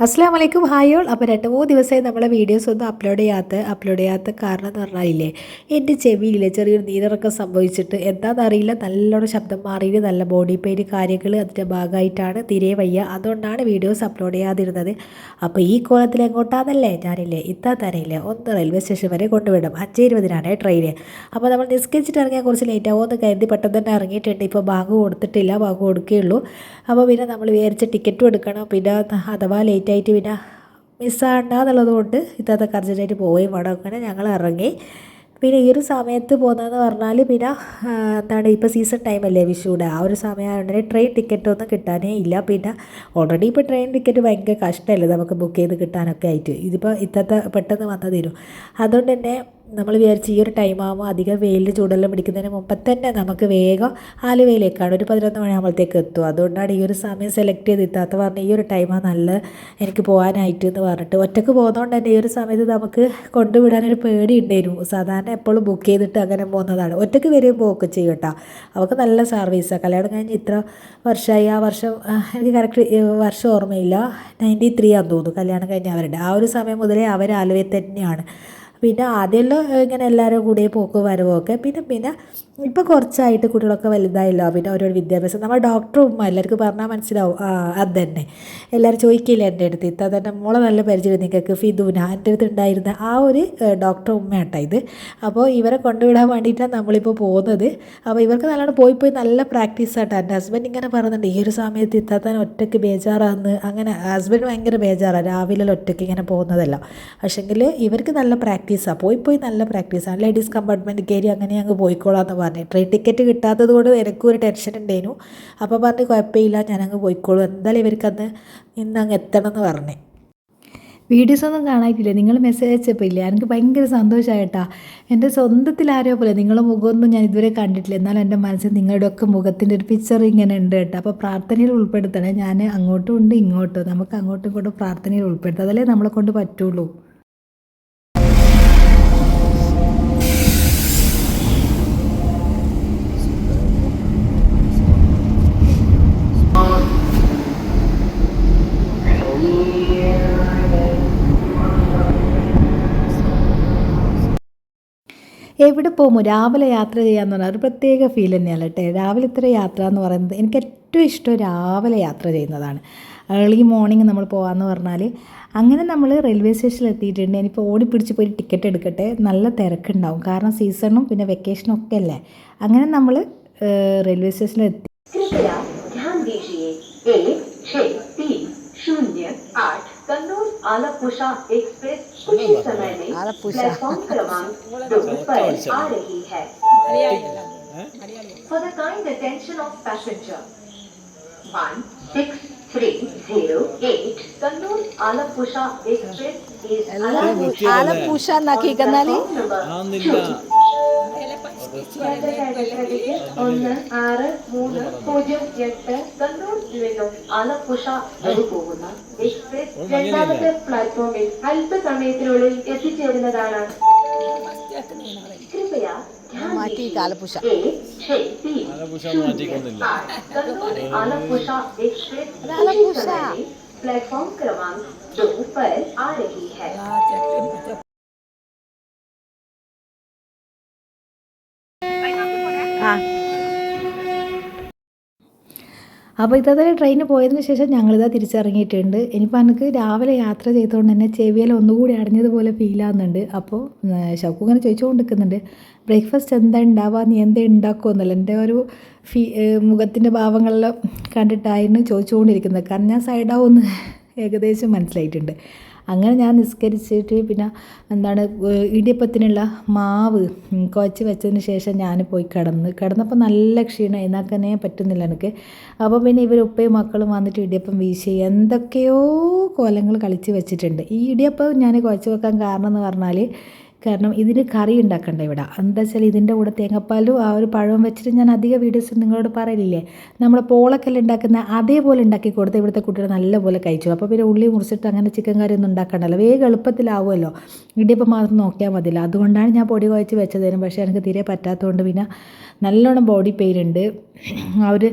അസ്സലാമു അലൈക്കും hi all. അപ്പോൾ 2-3 ദിവസമായി നമ്മളെ വീഡിയോസ് ഒന്നും അപ്ലോഡ് ചെയ്യാത്ത കാരണം എന്ന് പറഞ്ഞാലില്ലേ, എൻ്റെ ചെവിയിലെ ചെറിയൊരു നീരിറക്കം സംഭവിച്ചിട്ട് എന്താണെന്നറിയില്ല, നല്ലോണം ശബ്ദം മാറിയിട്ട് നല്ല ബോഡി പെയിൻ കാര്യങ്ങൾ അതിൻ്റെ ഭാഗമായിട്ടാണ് തീരെ വയ്യ. അതുകൊണ്ടാണ് വീഡിയോസ് അപ്ലോഡ് ചെയ്യാതിരുന്നത്. അപ്പോൾ ഈ കോലത്തിൽ എങ്ങോട്ടാണെന്നല്ലേ ഞാനില്ലേ ഇത്താ തരയില്ലേ ഒന്ന് റെയിൽവേ സ്റ്റേഷൻ വരെ കൊണ്ടുവിടും. 5:20 ട്രെയിന്. അപ്പോൾ നമ്മൾ നിസ്കരിച്ചിട്ട് ഇറങ്ങിയാൽ കുറച്ച് ലേറ്റ് ആവുമോ എന്ന് കരുതി പെട്ടെന്ന് തന്നെ ഇറങ്ങിയിട്ടുണ്ട്. ഇപ്പോൾ ബാങ്ക് കൊടുത്തിട്ടില്ല, ബാങ്ക് കൊടുക്കുകയുള്ളൂ. അപ്പോൾ പിന്നെ നമ്മൾ വിചാരിച്ച ടിക്കറ്റും എടുക്കണം. പിന്നെ അഥവാ ലേറ്റായിട്ട് പിന്നെ മിസ്സാണ്ടെന്നുള്ളത് കൊണ്ട് ഇത്തത്തൊക്കെ അർജൻറ്റായിട്ട് പോവുകയും വേണം. അങ്ങനെ ഞങ്ങൾ ഇറങ്ങി. പിന്നെ ഈ ഒരു സമയത്ത് പോകുന്നതെന്ന് പറഞ്ഞാൽ പിന്നെ എന്താണ് ഇപ്പോൾ സീസൺ ടൈമല്ലേ, വിഷുവിടെ ആ ഒരു സമയമായതുകൊണ്ട് ട്രെയിൻ ടിക്കറ്റൊന്നും കിട്ടാനേ ഇല്ല. പിന്നെ ഓൾറെഡി ഇപ്പോൾ ട്രെയിൻ ടിക്കറ്റ് ഭയങ്കര കഷ്ടമല്ലേ നമുക്ക് ബുക്ക് ചെയ്ത് കിട്ടാനൊക്കെ ആയിട്ട്. ഇതിപ്പോൾ ഇത്തത്തെ പെട്ടെന്ന് വന്നു തരും. അതുകൊണ്ട് തന്നെ നമ്മൾ വിചാരിച്ച് ഈ ഒരു ടൈം ആകുമ്പോൾ അധികം വെയിലിൽ ചൂടെല്ലാം പിടിക്കുന്നതിന് മുമ്പ് തന്നെ നമുക്ക് വേഗം ആലുവയിലേക്കാണ് ഒരു 11 മണിയാകുമ്പോഴത്തേക്ക് എത്തും. അതുകൊണ്ടാണ് ഈ ഒരു സമയം സെലക്ട് ചെയ്ത് ഇത്താത്ത പറഞ്ഞ് ഈ ഒരു ടൈമാണ് നല്ലത് എനിക്ക് പോകാനായിട്ട് എന്ന് പറഞ്ഞിട്ട്. ഒറ്റയ്ക്ക് പോകുന്നതുകൊണ്ട് തന്നെ ഈ ഒരു സമയത്ത് നമുക്ക് കൊണ്ടുവിടാനൊരു പേടി ഉണ്ടായിരുന്നു. സാധാരണ എപ്പോഴും ബുക്ക് ചെയ്തിട്ട് അങ്ങനെ പോകുന്നതാണ്. ഒറ്റയ്ക്ക് വരികയും പോവുകയൊക്കെ ചെയ്യും കേട്ടോ. അവർക്ക് നല്ല സർവീസാണ്. കല്യാണം കഴിഞ്ഞ് ഇത്ര വർഷമായി. ആ വർഷം എനിക്ക് കറക്റ്റ് വർഷം ഓർമ്മയില്ല, 93 ആണെന്ന് തോന്നുന്നു കല്യാണം കഴിഞ്ഞ അവരുടെ. ആ ഒരു സമയം മുതലേ അവർ ആലുവയിൽ തന്നെയാണ്. പിന്നെ ആദ്യമെല്ലാം ഇങ്ങനെ എല്ലാവരും കൂടെ പോക്ക് വരവൊക്കെ. പിന്നെ ഇപ്പോൾ കുറച്ചായിട്ട് കുട്ടികളൊക്കെ വലുതായല്ലോ. പിന്നെ ഓരോരോ വിദ്യാഭ്യാസം. നമ്മൾ ഡോക്ടറും എല്ലാവർക്കും പറഞ്ഞാൽ മനസ്സിലാവും. അത് തന്നെ എല്ലാവരും ചോദിക്കില്ല എൻ്റെ അടുത്ത്. ഇത്താ തന്നെ മോളെ നല്ല പരിചയം നിങ്ങൾക്ക് ഫിദൂന എൻ്റെ അടുത്ത് ഉണ്ടായിരുന്ന ആ ഒരു ഡോക്ടർ ഉമ്മയാട്ടോ ഇത്. അപ്പോൾ ഇവരെ കൊണ്ടുവിടാൻ വേണ്ടിയിട്ടാണ് നമ്മളിപ്പോൾ പോകുന്നത്. അപ്പോൾ ഇവർക്ക് നല്ലോണം പോയി നല്ല പ്രാക്ടീസ് ആട്ടോ. എൻ്റെ ഹസ്ബൻഡ് ഇങ്ങനെ പറയുന്നുണ്ട് ഈ ഒരു സമയത്ത് ഇത്താത്താൻ ഒറ്റയ്ക്ക് ബേജാറാന്ന്. അങ്ങനെ ഹസ്ബൻഡ് ഭയങ്കര ബേജാറാണ് രാവിലെ ഒറ്റയ്ക്ക് ഇങ്ങനെ പോകുന്നതല്ല. പക്ഷേങ്കിൽ ഇവർക്ക് നല്ല പ്രാക്ടീസാണ്. പോയി നല്ല പ്രാക്ടീസാണ്. ലേഡീസ് കമ്പാർട്ട്മെൻറ്റ് കയറി അങ്ങനെ അങ്ങ് പോയിക്കോളാമെന്ന് പറഞ്ഞു. ട്രെയിൻ ടിക്കറ്റ് കിട്ടാത്തത് കൊണ്ട് എനിക്കും ഒരു ടെൻഷൻ ഉണ്ടായിരുന്നു. അപ്പോൾ പറഞ്ഞ് കുഴപ്പമില്ല ഞാനങ്ങ് പോയിക്കോളൂ, എന്തായാലും ഇവർക്കന്ന് ഇന്നങ്ങ് എത്തണം എന്ന് പറഞ്ഞു. വീഡിയോസൊന്നും കാണാനില്ല, നിങ്ങൾ മെസ്സേജ് അയച്ചപ്പോൾ ഇല്ല, എനിക്ക് ഭയങ്കര സന്തോഷമായിട്ടാ. എൻ്റെ സ്വന്തത്തിൽ ആരോ പോലെ നിങ്ങളുടെ മുഖമൊന്നും ഞാൻ ഇതുവരെ കണ്ടിട്ടില്ല. എന്നാലും എൻ്റെ മനസ്സിൽ നിങ്ങളുടെയൊക്കെ മുഖത്തിൻ്റെ ഒരു പിക്ചർ ഇങ്ങനെ ഉണ്ട് കേട്ടോ. അപ്പോൾ പ്രാർത്ഥനയിൽ ഉൾപ്പെടുത്തണേ. ഞാൻ അങ്ങോട്ടും ഉണ്ട് ഇങ്ങോട്ടും, നമുക്ക് അങ്ങോട്ടും ഇങ്ങോട്ടും പ്രാർത്ഥനയിൽ ഉൾപ്പെടുത്തുക, അതല്ലേ നമ്മളെ കൊണ്ട് പറ്റുള്ളൂ. എവിടെ പോകുമ്പോൾ രാവിലെ യാത്ര ചെയ്യാമെന്ന് പറഞ്ഞാൽ ഒരു പ്രത്യേക ഫീൽ തന്നെയാണ് കേട്ടോ. രാവിലെ ഇത്ര യാത്ര എന്ന് പറയുന്നത് എനിക്ക് ഏറ്റവും ഇഷ്ടം രാവിലെ യാത്ര ചെയ്യുന്നതാണ്. ഏർലി മോർണിംഗ് നമ്മൾ പോകാമെന്ന് പറഞ്ഞാൽ അങ്ങനെ നമ്മൾ റെയിൽവേ സ്റ്റേഷനിൽ എത്തിയിട്ടുണ്ട്. ഇനിയിപ്പോൾ ഓടിപ്പിടിച്ച് പോയി ടിക്കറ്റ് എടുക്കട്ടെ, നല്ല തിരക്കുണ്ടാവും. കാരണം സീസണും പിന്നെ വെക്കേഷനും ഒക്കെ അല്ലേ. അങ്ങനെ നമ്മൾ റെയിൽവേ സ്റ്റേഷനിൽ എത്തി. कन्नौज आलपुषा एक्सप्रेस कुछ ही समय में प्लेटफॉर्म क्रमांक 2 पर आ रही है. For the kind attention of passenger 16308 Kannauj Alapusha Express is Alapusha nakikannali 163008 കണ്ണൂരിൽ നിന്നും ആലപ്പുഴ വഴി പോകുന്ന എക്സ്പ്രസ് രണ്ടാമത്തെ പ്ലാറ്റ്ഫോമിൽ അല്പസമയത്തിനുള്ളിൽ എത്തിച്ചേരുന്നതാണ്. കൃപയ മാറ്റി ആലപ്പുഴ आलपुषा एक्सप्रेस प्लेटफॉर्म क्रमांक 2 पर आ रही है. അപ്പോൾ ഇതേ ട്രെയിന് പോയതിന് ശേഷം ഞങ്ങളിതാ തിരിച്ചിറങ്ങിയിട്ടുണ്ട്. ഇനിയിപ്പോൾ എനിക്ക് രാവിലെ യാത്ര ചെയ്തുകൊണ്ട് തന്നെ ചെവിയെല്ലാം ഒന്നുകൂടി അടഞ്ഞതുപോലെ ഫീലാകുന്നുണ്ട്. അപ്പോൾ ഷൗക്കു ഇങ്ങനെ ചോദിച്ചുകൊണ്ട് നിൽക്കുന്നുണ്ട് ബ്രേക്ക്ഫാസ്റ്റ് എന്താ ഉണ്ടാവുക, നീ എന്താ ഉണ്ടാക്കുമെന്നല്ല. എൻ്റെ ഒരു മുഖത്തിൻ്റെ ഭാവങ്ങളെല്ലാം കണ്ടിട്ടായിരുന്നു ചോദിച്ചുകൊണ്ടിരിക്കുന്നത്. കാരണം ഞാൻ സൈഡാവുമെന്ന് ഏകദേശം മനസ്സിലായിട്ടുണ്ട്. അങ്ങനെ ഞാൻ നിസ്കരിച്ചിട്ട് പിന്നെ എന്താണ് ഇടിയപ്പത്തിനുള്ള മാവ് കുഴച്ച് വെച്ചതിന് ശേഷം ഞാൻ പോയി കിടന്നപ്പോൾ നല്ല ക്ഷീണം, എഴുന്നേൽക്കാനേ പറ്റുന്നില്ല എനിക്ക്. അപ്പോൾ പിന്നെ ഇവർ ഉപ്പയും മക്കളും വന്നിട്ട് ഇടിയപ്പം വീശി എന്തൊക്കെയോ കോലങ്ങൾ കളിച്ച് വെച്ചിട്ടുണ്ട്. ഈ ഇടിയപ്പം ഞാൻ കുഴച്ച് വെക്കാൻ കാരണം എന്ന് പറഞ്ഞാൽ ഇതിന് കറി ഉണ്ടാക്കണ്ട ഇവിടെ. എന്താ വെച്ചാൽ ഇതിൻ്റെ കൂടെ തേങ്ങാപ്പാലും ആ ഒരു പഴവും വെച്ചിട്ട് ഞാൻ അധിക വീഡിയോസ് നിങ്ങളോട് പറയില്ലേ, നമ്മൾ പോളക്കെല്ലാം ഉണ്ടാക്കുന്ന അതേപോലെ ഉണ്ടാക്കി കൊടുത്ത് ഇവിടുത്തെ കുട്ടികൾ നല്ലപോലെ കഴിച്ചു. അപ്പോൾ പിന്നെ ഉള്ളി മുറിച്ചിട്ട് അങ്ങനെ ചിക്കൻ കറി ഒന്നും ഉണ്ടാക്കണ്ടല്ലോ, വേഗം എളുപ്പത്തിലാവുമല്ലോ. ഇടിയപ്പം മാത്രം നോക്കിയാൽ മതിയല്ലോ. അതുകൊണ്ടാണ് ഞാൻ പൊടി കുഴച്ച് വെച്ചതേനും. പക്ഷേ എനിക്ക് തീരെ പറ്റാത്തതുകൊണ്ട് പിന്നെ നല്ലോണം ബോഡി പെയിൻ ഉണ്ട്. ആ ഒരു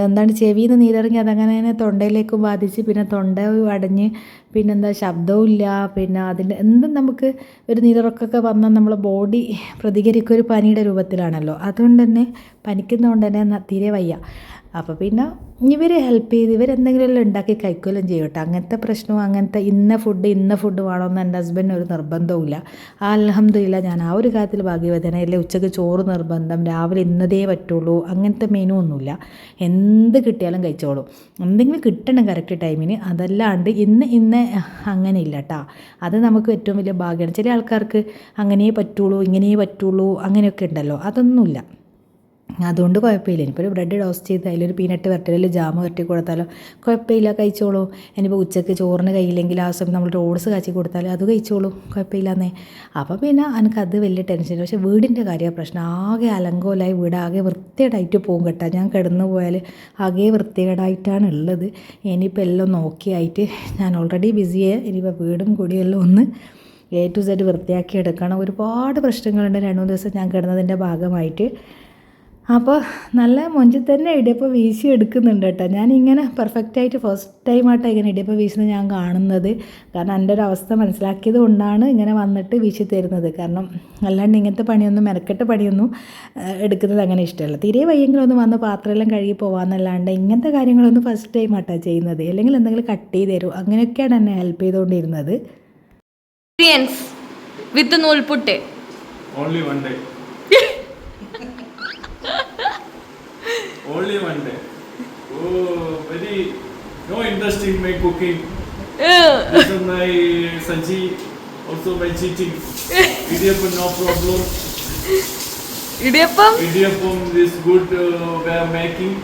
എന്താണ് ചെവിയിൽ നിന്ന് നീരിറങ്ങി അതങ്ങനെ തന്നെ തൊണ്ടയിലേക്കും ബാധിച്ച് പിന്നെ തൊണ്ട അടഞ്ഞ് പിന്നെന്താ ശബ്ദവും ഇല്ല പിന്നെ അതിൻ്റെ എന്തും നമുക്ക് ഒരു നീരിറക്കമൊക്കെ വന്നാൽ നമ്മളെ ബോഡി പ്രതികരിക്കുക ഒരു പനിയുടെ രൂപത്തിലാണല്ലോ അതുകൊണ്ട് തന്നെ പനിക്കുന്നതുകൊണ്ട് തന്നെ തീരെ വയ്യ. അപ്പോൾ പിന്നെ ഇവർ ഹെൽപ്പ് ചെയ്ത് ഇവരെന്തെങ്കിലും ഉണ്ടാക്കി കഴിക്കുകയും ചെയ്യും കേട്ടോ. അങ്ങനത്തെ പ്രശ്നവും അങ്ങനത്തെ ഇന്ന ഫുഡ് വേണമെന്ന് എൻ്റെ ഹസ്ബൻഡിന് ഒരു നിർബന്ധവുമില്ല. അൽഹംദുലില്ലാ ഞാൻ ആ ഒരു കാര്യത്തിൽ ഭാഗ്യവതനല്ലേ. ഉച്ചയ്ക്ക് ചോറ് നിർബന്ധം, രാവിലെ ഇന്നതേ പറ്റുള്ളൂ, അങ്ങനത്തെ മെനു ഒന്നുമില്ല. എന്ത് കിട്ടിയാലും കഴിച്ചോളും. എന്തെങ്കിലും കിട്ടണം കറക്റ്റ് ടൈമിന്. അതല്ലാണ്ട് ഇന്ന് അങ്ങനെ ഇല്ല കേട്ടോ. അത് നമുക്ക് ഏറ്റവും വലിയ ഭാഗ്യമാണ്. ചില ആൾക്കാർക്ക് അങ്ങനെയേ പറ്റുള്ളൂ ഇങ്ങനെയേ പറ്റുള്ളൂ അങ്ങനെയൊക്കെ ഉണ്ടല്ലോ, അതൊന്നുമില്ല. അതുകൊണ്ട് കുഴപ്പമില്ല. ഇനിയിപ്പോൾ ഒരു ബ്രെഡ് ടോസ്റ്റ് ചെയ്ത് അതിലൊരു പീനട്ട് വരട്ടി അല്ലെങ്കിൽ ജാമ് വരട്ടി കൊടുത്താലോ കുഴപ്പമില്ല, കഴിച്ചോളൂ. ഇനിയിപ്പോൾ ഉച്ചയ്ക്ക് ചോറിന് കഴിയില്ലെങ്കിൽ ആ സമയം നമ്മൾ ഓട്സ് കാച്ചി കൊടുത്താലും അത് കഴിച്ചോളൂ, കുഴപ്പമില്ലാന്നേ. അപ്പോൾ പിന്നെ എനിക്കത് വലിയ ടെൻഷൻ. പക്ഷേ വീടിൻ്റെ കാര്യമാണ് പ്രശ്നം. ആകെ അലങ്കോലായി വീട് ആകെ വൃത്തികേടായിട്ട് പോകും കേട്ടോ. ഞാൻ കിടന്നു പോയാൽ ആകെ വൃത്തികേടായിട്ടാണ് ഉള്ളത്. ഇനിയിപ്പോൾ എല്ലാം നോക്കിയായിട്ട് ഞാൻ ഓൾറെഡി ബിസിയായി. ഇനിയിപ്പോൾ വീടും കൂടിയെല്ലാം ഒന്ന് A to Z വൃത്തിയാക്കി എടുക്കണം. ഒരുപാട് പ്രശ്നങ്ങളുണ്ട് 2-3 ദിവസം ഞാൻ കിടന്നതിൻ്റെ ഭാഗമായിട്ട്. അപ്പോൾ നല്ല മൊഞ്ചിൽ തന്നെ ഇടിയപ്പം വീശി എടുക്കുന്നുണ്ട് കേട്ടോ. ഞാനിങ്ങനെ പെർഫെക്റ്റായിട്ട് ഫസ്റ്റ് ടൈമായിട്ടാണ് ഇങ്ങനെ ഇടിയപ്പം വീശുന്നത് ഞാൻ കാണുന്നത്. കാരണം എൻ്റെ ഒരു അവസ്ഥ മനസ്സിലാക്കിയത് കൊണ്ടാണ് ഇങ്ങനെ വന്നിട്ട് വീശി തരുന്നത്. കാരണം അല്ലാണ്ട് ഇങ്ങനത്തെ പണിയൊന്നും മെനക്കെട്ട പണിയൊന്നും എടുക്കുന്നത് അങ്ങനെ ഇഷ്ടമല്ല. തീരെ വയ്യെങ്കിലൊന്ന് വന്ന് പാത്രമെല്ലാം കഴുകി പോകാമെന്നല്ലാണ്ട് ഇങ്ങനത്തെ കാര്യങ്ങളൊന്നും ഫസ്റ്റ് ടൈമായിട്ടാണ് ചെയ്യുന്നത്. അല്ലെങ്കിൽ എന്തെങ്കിലും കട്ട് ചെയ്ത് തരും, അങ്ങനെയൊക്കെയാണ് എന്നെ ഹെൽപ്പ് ചെയ്തുകൊണ്ടിരുന്നത്. വിത്ത് noolputtu Only one day. Only one day. Oh, very no interest in my cooking. This is my Sanji, also my cheating. Idiyappam no problem. Idiyappam is good way of making.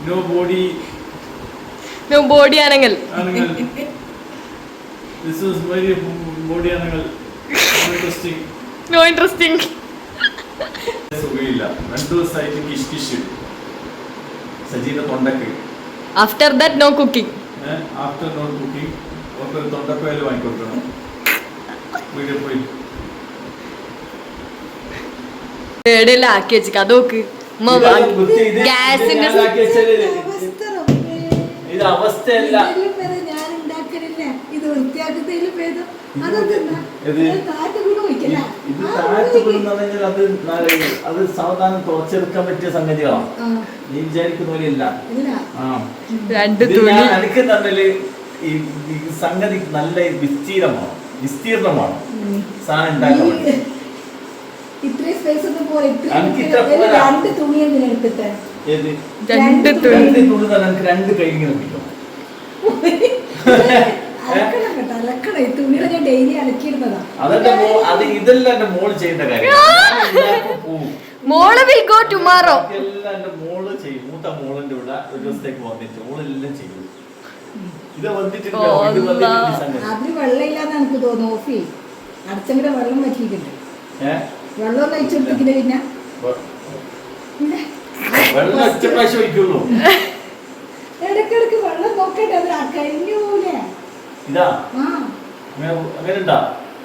No body anangal. This is very body anangal. No interesting. സുഖമില്ല 2 ദിവസമായിട്ട് കിഷ്കിഷ് Sajina തൊണ്ടക്ക്. After that no cooking. After no cooking ഒരു തൊണ്ടക്കോയിൽ വാങ്ങിക്കൊടുക്കണം വീട്ടിൽ പോയി. എവിടെയെല്ലാം ആക്കി വെച്ചിട്ട് അതൊക്കെ ഗ്യാസിന്റെ ഇത് അവസ്ഥയല്ല. ഇത് അത് സാവധാനം തുറച്ചെടുക്കാൻ പറ്റിയ സംഗതികളാണ്. നീ വിചാരിക്കുന്ന പോലെയല്ല. എനിക്ക് തന്നില് ഈ സംഗതി നല്ല വിസ്തീർണമാണ് സാധനം ഉണ്ടാക്കാൻ വേണ്ടി. രണ്ട് തുണി തന്നെ എനിക്ക് 2 കൈ ഇങ്ങനെ പിടിക്കണം. ഇതെല്ലാം എന്റെ മോള് ചെയ്യേണ്ട കാര്യം. മോള് will go tomorrow. എല്ലാം എന്റെ മോള് ചെയ്യും. മൂത്ത മോളിന്റെ ഇവിടെ ഒരു ദിവസത്തേക്ക് വന്നിട്ട് മോളെല്ലാം ചെയ്യും. ഇത് വന്നിട്ടില്ല. അതിന് വെള്ളമില്ലാന്ന് എനിക്ക് തോന്നുന്നു. ഓഫി അടച്ചവിടെ വെള്ളം വറ്റിയിട്ടുണ്ട്. വെള്ളം കഴിച്ചെടുത്തിട്ട് പിന്നെ വെള്ളം ഒറ്റ പ്രാവശ്യം വയ്ക്കുള്ളൂ. ഇടയ്ക്കിടയ്ക്ക് വെള്ളം നോക്കട്ടെ, അത് കഴിഞ്ഞൂലേ. ഇതാ അങ്ങനെ ഉണ്ടാ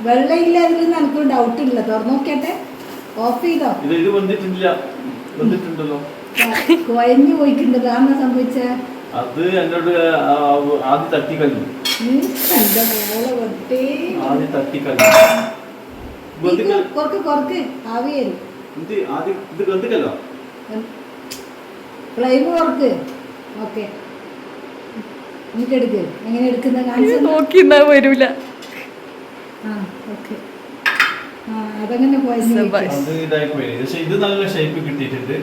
വെള്ളമില്ല. അതിൽ നമുക്ക് ഡൗട്ട് ഇല്ല. തുറന്നു നോക്കട്ടെ. ഓഫ് ചെയ്തോ? ഇത് വന്നിട്ടുണ്ടല്ലോ. കുഴഞ്ഞു പോയിട്ടുണ്ട്. കാരണം സംഭവിച്ച അത് എന്നോട് ആദ്യം തട്ടിക്കഴിഞ്ഞു. ആദ്യം തട്ടിക്കഴിഞ്ഞു. കൊറക്ക് ആവി വരും. ഇത് ഗന്ധിക്കല്ലോ. ഫ്ലെയിം കൊറക്ക്. ഓക്കെ, എന്നിട്ട് എടുക്ക്. എങ്ങനെ എടുക്കുന്ന നോക്കി വരൂല. അതങ്ങനെ ഇത് നല്ല ഷേപ്പ് കിട്ടിയിട്ടുണ്ട്.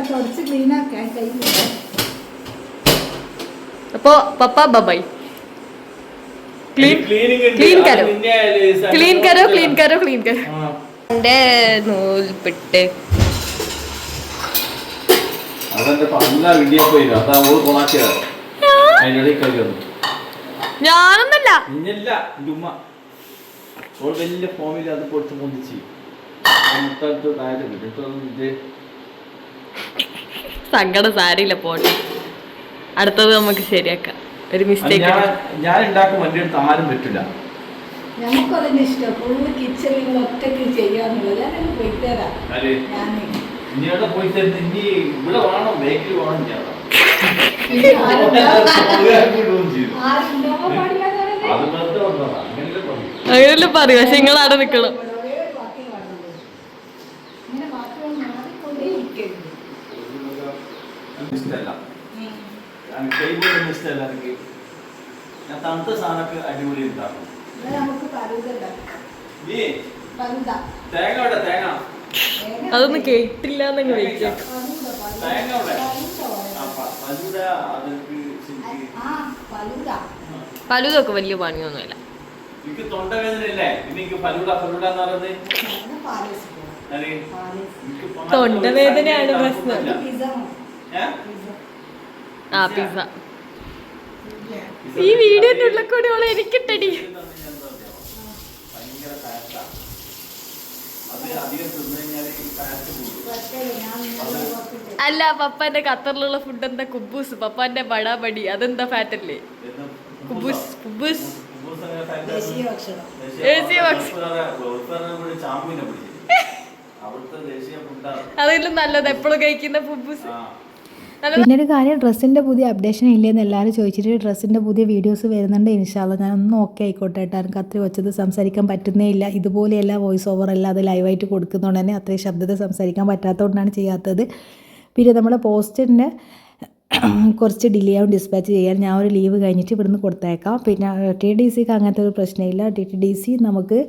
തുടച്ച് ക്ലീൻ ആക്കാൻ കഴിയില്ല. അപ്പോ പപ്പ ബൈ. ക്ലീൻ കരോ. നൂൽപ്പെട്ട് ഞാനൊന്നല്ല. വലിയ ഫോമിൽ അത് പൊടിച്ച് പൊന്തിച്ച് സങ്കടം സാരിയില്ല, പോട്ടെ. അടുത്തത് നമുക്ക് ശരിയാക്കാം. ഒരു മിസ്റ്റേക്ക് ഞാൻ ഉണ്ടാക്കും. എൻ്റെ അടുത്ത് ആരും പറ്റില്ല. ഞങ്ങൾക്ക് അതിന് ഇഷ്ടം ഫുള്ള് കിച്ചൺ നിങ്ങൾ ഒറ്റയ്ക്ക് ചെയ്യാന്നുള്ളത് ഞാൻ പോയി തരാം ഞാൻ ഇനി അവിടെ പോയി തരുന്ന ഇനി ഇവിടെ വേണം ബേക്കറി വേണം ഞാൻ ആരുണ്ടാവാൻ പാടില്ലാതെ അത് വെറുതെ വന്നതാ അങ്ങനെയല്ലേ പറഞ്ഞു അങ്ങനെയല്ലേ പറയും പക്ഷെ നിങ്ങൾ അവിടെ നിക്കണം ഇങ്ങനെ മാത്രം മാറിക്കൊണ്ടേ ഇരിക്കരുത്. ഇഷ്ടമല്ല ഇഷ്ടമല്ല എനിക്ക് ഞാൻ തണുത്ത സാധനമൊക്കെ അടിപൊളി ഉണ്ടാക്കും എന്നാ നമുക്ക് പരുത ഉണ്ടാക്കാം. നീ പരുത. തേങ്ങ അവിടെ തേങ്ങ അതൊന്നും കേട്ടില്ല എന്നങ്ങ് വെക്കാം. തേങ്ങ അവിടെ പലൂട അതൊക്കെ ശരിക്ക് ആ പരുത. പലതൊക്കെ വലിയ പണിയൊന്നുമില്ല. എനിക്ക് തൊണ്ടവേദന ഇല്ലേ പിന്നെ എനിക്ക് ഫലൂട ഫലൂട എന്ന് പറയുന്നത് നല്ല പാലസ് പോവാം. അതെ. പാലസ്. എനിക്ക് തൊണ്ടവേദനയാണ് പ്രശ്നം. പിസ്സ മതി. ഏ? ആ പിസ്സ ഈ വീഡിയോന്റെ ഉള്ളിൽ കൂടി ഓളെ എനിക്കിട്ടടി. ഭയങ്കര ഫാറ്റാ. അത് അധികം തിന്നു കഴിഞ്ഞാൽ ഈ ഫാറ്റ് കൂടും. പറ്റല്ലേ, ഞാൻ ഇന്നലെ പുറത്തിട്ട്. അല്ല പപ്പാന്റെ ഖത്തറിലുള്ള ഫുഡ് എന്താ കുബൂസ്, പപ്പാന്റെ ബടാബടി അതെന്താ ഫാറ്റ് അല്ലേ? എന്ന് കുബൂസ് കുബൂസ് കുബൂസ് അങ്ങനെ fat ദേശീയ ഭക്ഷണം. ദേശീയ ഭക്ഷണം. ചാമ്പിനെ പിടിച്ചു അവിടുത്തെ ദേശീയ ഫുഡാണ്. അതെല്ലാം നല്ലത് എപ്പോഴും കഴിക്കുന്ന കുബൂസ്. പിന്നെ ഒരു കാര്യം, ഡ്രസ്സിൻ്റെ പുതിയ അപ്ഡേഷൻ ഇല്ലേന്ന് എല്ലാവരും ചോദിച്ചിട്ട് ഡ്രസ്സിൻ്റെ പുതിയ വീഡിയോസ് വരുന്നുണ്ട്. ഇൻഷാല്ല ഞാൻ ഒന്ന് ഓക്കെ ആയിക്കോട്ടെ കേട്ടോ. എനിക്ക് അത്രയും ഒച്ചത് സംസാരിക്കാൻ പറ്റുന്നേ ഇല്ല. ഇതുപോലെയല്ല വോയിസ് ഓവർ അല്ല അത് ലൈവായിട്ട് കൊടുക്കുന്നതുകൊണ്ട് തന്നെ അത്രയും ശബ്ദത്തിൽ സംസാരിക്കാൻ പറ്റാത്തതുകൊണ്ടാണ് ചെയ്യാത്തത്. പിന്നെ നമ്മളെ പോസ്റ്റിൻ്റെ കുറച്ച് ഡിലേ ആവും ഡിസ്പാച്ച് ചെയ്യാൻ. ഞാൻ ഒരു ലീവ് കഴിഞ്ഞിട്ട് ഇവിടുന്ന് കൊടുത്തേക്കാം. പിന്നെ TTDCക്ക് അങ്ങനത്തെ ഒരു പ്രശ്നമില്ല. TTDC നമുക്ക്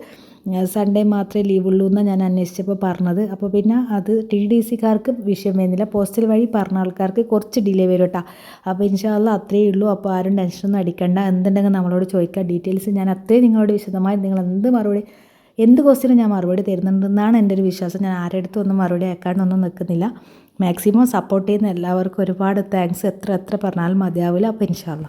സൺഡേ മാത്രമേ ലീവുള്ളൂ എന്നാണ് ഞാൻ അന്വേഷിച്ചപ്പോൾ പറഞ്ഞത്. അപ്പോൾ പിന്നെ അത് TTDCക്കാർക്ക് വിഷയം വരുന്നില്ല. പോസ്റ്റൽ വഴി പറഞ്ഞ ആൾക്കാർക്ക് കുറച്ച് ഡിലേ വരും കേട്ടോ. അപ്പോൾ ഇൻഷാല്ല അത്രയേ ഉള്ളൂ. അപ്പോൾ ആരും ടെൻഷനൊന്നും അടിക്കണ്ട. എന്തുണ്ടെങ്കിൽ നമ്മളോട് ചോദിക്കുക. ഡീറ്റെയിൽസ് ഞാൻ അത്രയും നിങ്ങളോട് വിശദമായി നിങ്ങൾ എന്ത് ക്വസ്റ്റ്യനും ഞാൻ മറുപടി തരുന്നുണ്ടെന്നാണ് എൻ്റെ ഒരു വിശ്വാസം. ഞാൻ ആരുടെ അടുത്തും ഒന്നും മറുപടി അയക്കാണ്ടൊന്നും നിൽക്കുന്നില്ല. മാക്സിമം സപ്പോർട്ട് ചെയ്യുന്ന എല്ലാവർക്കും ഒരുപാട് താങ്ക്സ്. എത്ര പറഞ്ഞാലും മതിയാവില്ല. അപ്പോൾ ഇൻഷാല്ല